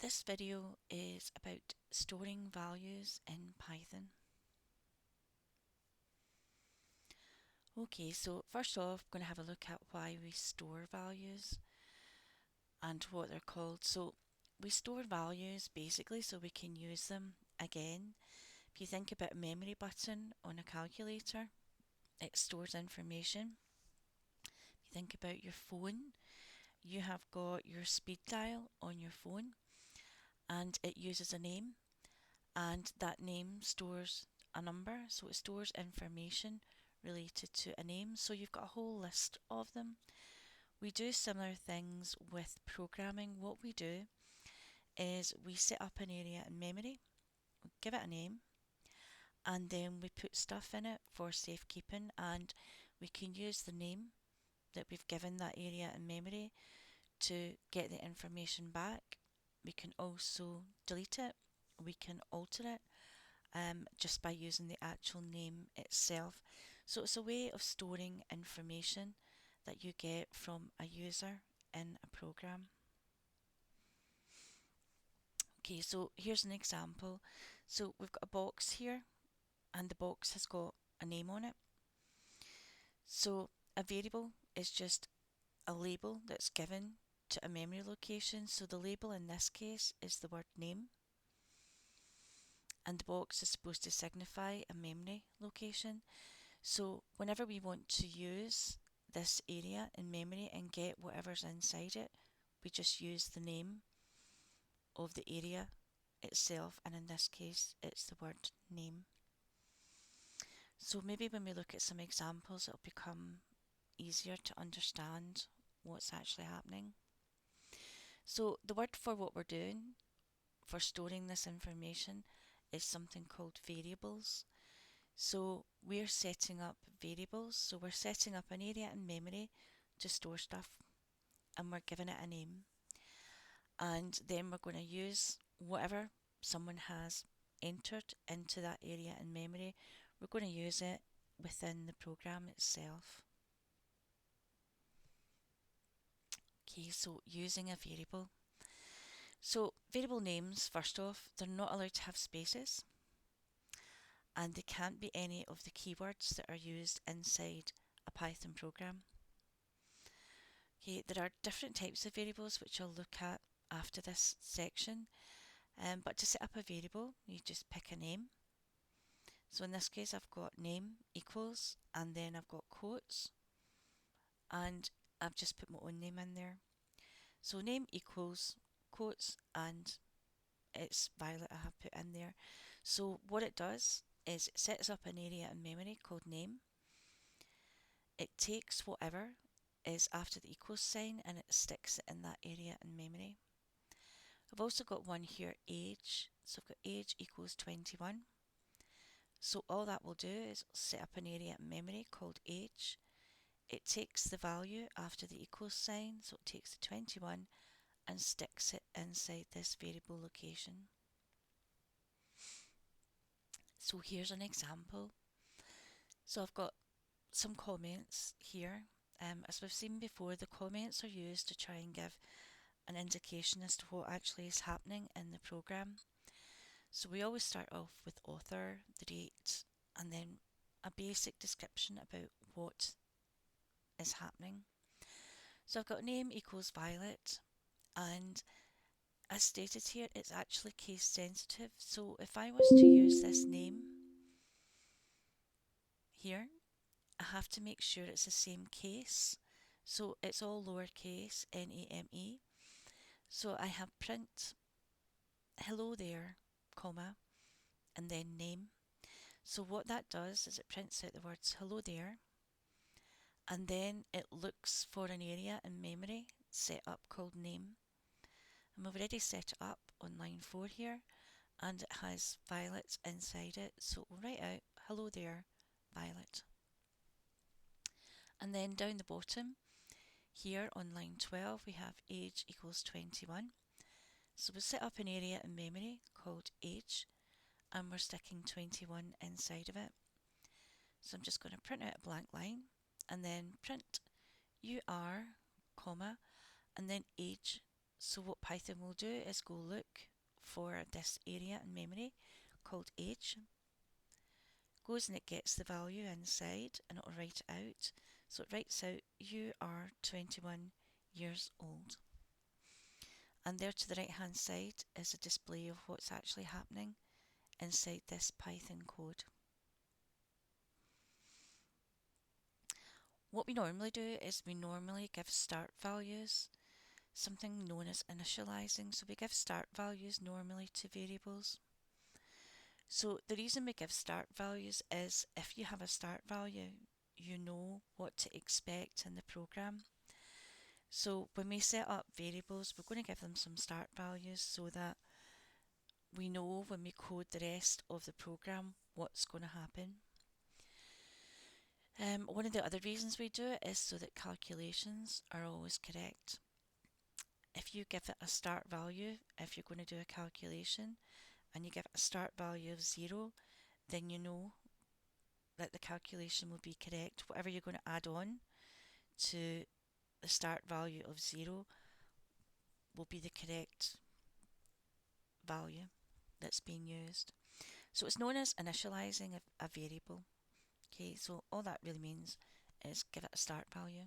This video is about storing values in Python. Okay, so first off, I'm going to have a look at why we store values and what they're called. So we store values basically so we can use them again. If you think about a memory button on a calculator, it stores information. If you think about your phone, you have got your speed dial on your phone and it uses a name, and that name stores a number, so it stores information related to a name. So you've got a whole list of them. We do similar things with programming. What we do is we set up an area in memory, we give it a name, and then we put stuff in it for safekeeping, and we can use the name that we've given that area in memory to get the information back. We can also delete it, we can alter it, just by using the actual name itself. So it's a way of storing information that you get from a user in a program. Okay, so here's an example. So we've got a box here and the box has got a name on it. So a variable is just a label that's given to a memory location. So the label in this case is the word name, and the box is supposed to signify a memory location. So whenever we want to use this area in memory and get whatever's inside it, we just use the name of the area itself, and in this case it's the word name. So maybe when we look at some examples it'll become easier to understand what's actually happening. So the word for what we're doing for storing this information is something called variables. So we're setting up variables, so we're setting up an area in memory to store stuff, and we're giving it a name, and then we're going to use whatever someone has entered into that area in memory, we're going to use it within the program itself. Okay, so using a variable. So variable names, first off, they're not allowed to have spaces, and they can't be any of the keywords that are used inside a Python program. Okay, there are different types of variables which I'll look at after this section, but to set up a variable you just pick a name. So in this case I've got name equals, and then I've got quotes, and I've just put my own name in there. So name equals quotes, and it's Violet I have put in there. So what it does is it sets up an area in memory called name. It takes whatever is after the equals sign and it sticks it in that area in memory. I've also got one here, age. So I've got age equals 21. So all that will do is set up an area in memory called age. It takes the value after the equals sign, so it takes the 21 and sticks it inside this variable location. So here's an example. So I've got some comments here. As we've seen before, the comments are used to try and give an indication as to what actually is happening in the program. So we always start off with author, the date, and then a basic description about what is happening. So I've got name equals Violet, and as stated here, it's actually case sensitive. So if I was to use this name here, I have to make sure it's the same case. So it's all lowercase, N-A-M-E. So I have print hello there, comma, and then name. So what that does is it prints out the words hello there, and then it looks for an area in memory set up called name. And we've already set it up on line 4 here, and it has Violet inside it, so we'll write out hello there, Violet. And then down the bottom here on line 12 we have age equals 21. So we'll set up an area in memory called age, and we're sticking 21 inside of it. So I'm just going to print out a blank line and then print you are, comma, and then age So what Python will do is go look for this area in memory called age, goes and it gets the value inside and it'll write it out. So it writes out you are 21 years old. And there to the right hand side is a display of what's actually happening inside this Python code. What we normally do is we normally give start values, something known as initializing. So we give start values normally to variables. So the reason we give start values is if you have a start value, you know what to expect in the program. So when we set up variables, we're going to give them some start values so that we know when we code the rest of the program what's going to happen. One of the other reasons we do it is so that calculations are always correct. If you give it a start value, if you're going to do a calculation and you give it a start value of 0, then you know that the calculation will be correct. Whatever you're going to add on to the start value of 0 will be the correct value that's being used. So it's known as initializing a variable. Okay, so all that really means is give it a start value.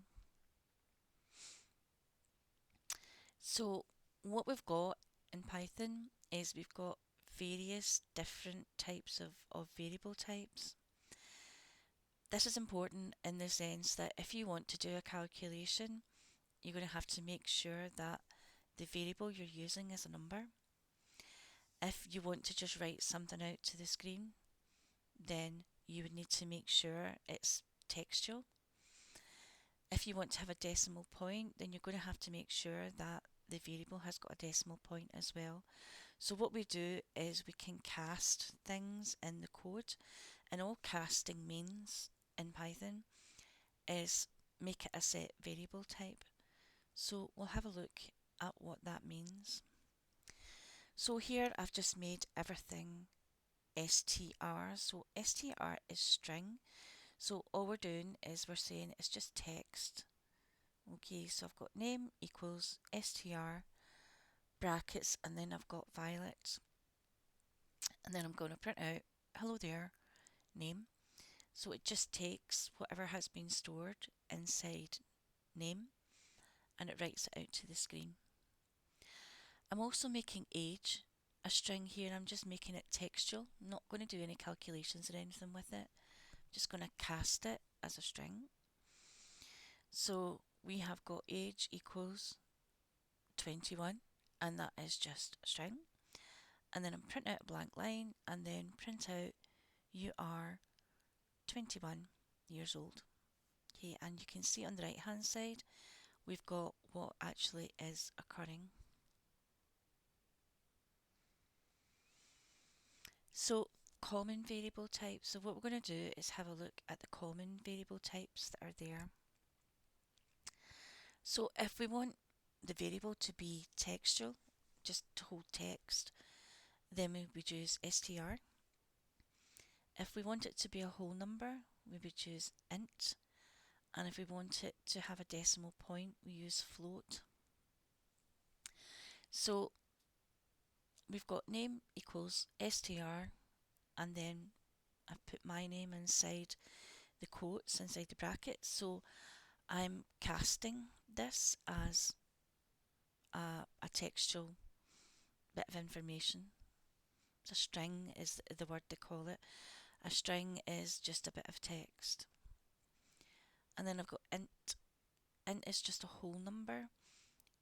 So what we've got in Python is we've got various different types of variable types. This is important in the sense that if you want to do a calculation, you're going to have to make sure that the variable you're using is a number. If you want to just write something out to the screen, then you would need to make sure it's textual. If you want to have a decimal point, then you're going to have to make sure that the variable has got a decimal point as well. So what we do is we can cast things in the code, and all casting means in Python is make it a set variable type. So we'll have a look at what that means. So here I've just made everything str. So str is string. So all we're doing is we're saying it's just text. Okay, so I've got name equals str brackets, and then I've got Violet, and then I'm going to print out hello there name. So it just takes whatever has been stored inside name and it writes it out to the screen. I'm also making age a string here. I'm just making it textual. I'm not going to do any calculations or anything with it. I'm just going to cast it as a string. So we have got age equals 21, and that is just a string. And then I'm print out a blank line and then print out you are 21 years old. Okay, and you can see on the right hand side we've got what actually is occurring. So common variable types. So what we're going to do is have a look at the common variable types that are there. So if we want the variable to be textual, just to hold text, then we would use str. If we want it to be a whole number, we would use int. And if we want it to have a decimal point, we use float. So we've got name equals str, and then I've put my name inside the quotes, inside the brackets. So I'm casting this as a textual bit of information. A string is the word they call it. A string is just a bit of text. And then I've got int. Int is just a whole number.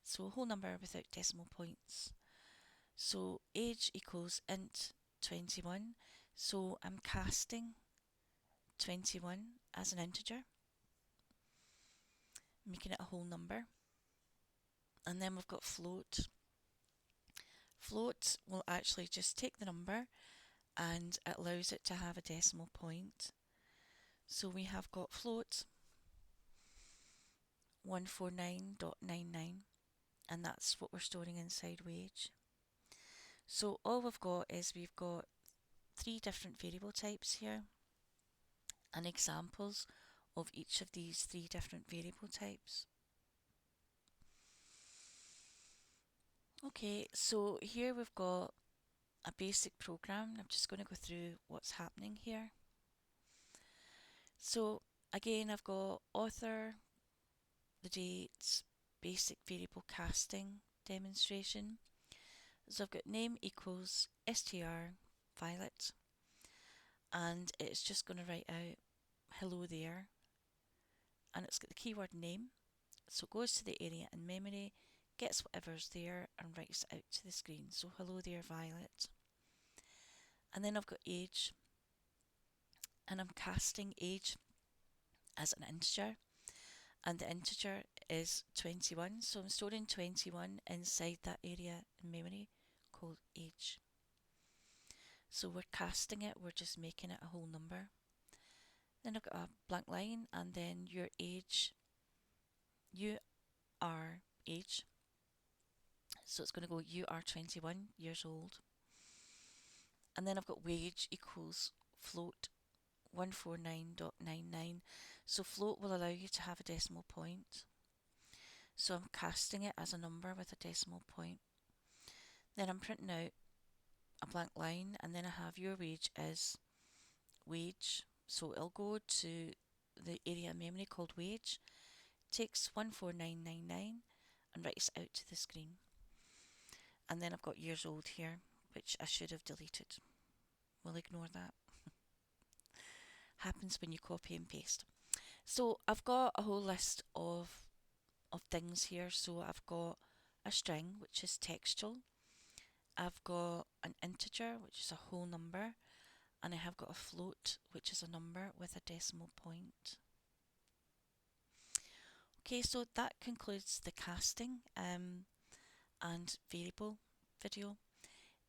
So a whole number without decimal points. So age equals int 21. So I'm casting 21 as an integer, making it a whole number. And then we've got float. Float will actually just take the number and it allows it to have a decimal point. So we have got float 149.99, and that's what we're storing inside wage. So all we've got is we've got 3 different variable types here and examples of each of these 3 different variable types. Okay, so here we've got a basic program. I'm just going to go through what's happening here. So again, I've got author, the dates, basic variable casting demonstration. So I've got name equals str violet, and it's just going to write out hello there, and it's got the keyword name. So it goes to the area in memory, gets whatever's there, and writes it out to the screen. So hello there, Violet. And then I've got age, and I'm casting age as an integer, and the integer is 21. So I'm storing 21 inside that area in memory called age. So we're casting it, we're just making it a whole number. Then I've got a blank line, and then your age, you are age. So it's going to go, you are 21 years old. And then I've got wage equals float 149.99. So float will allow you to have a decimal point. So I'm casting it as a number with a decimal point. Then I'm printing out a blank line, and then I have your wage is wage. So it'll go to the area of memory called wage, takes 14999 and writes it out to the screen. And then I've got years old here, which I should have deleted. We'll ignore that. Happens when you copy and paste. So I've got a whole list of things here. So I've got a string, which is textual. I've got an integer, which is a whole number, and I have got a float, which is a number with a decimal point. Okay, so that concludes the casting and variable video.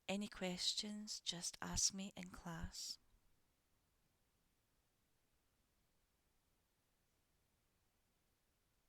Any questions, just ask me in class.